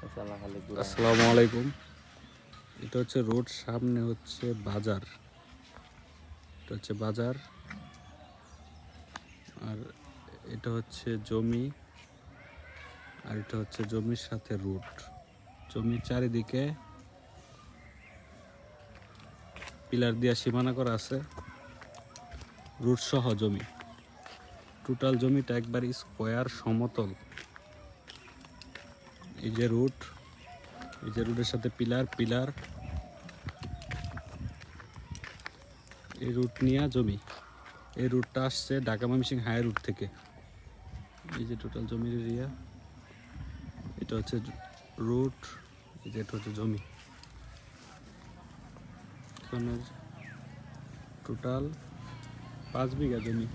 আসসালামু আলাইকুম। এটা হচ্ছে রোড, সামনে হচ্ছে বাজার। এটা হচ্ছে বাজার, আর এটা হচ্ছে জমি, আর এটা হচ্ছে জমির সাথে রোড। জমির চারিদিকে পিলার দিয়া সীমানা করা আছে, রোড সহ জমি। টোটাল জমিটা একবার স্কোয়ার সমতল। এই যে রোড, এই যে রোডের সাথে পিলার পিলার, এই রুট নিয়ে জমি। এই রুটটা আসছে ঢাকা ময়মনসিংহ হাই রুট থেকে। এই যে টোটাল জমির এরিয়া, এটা হচ্ছে রুট, এই যে এটা হচ্ছে জমি। এখানে টোটাল 5 বিঘা জমি।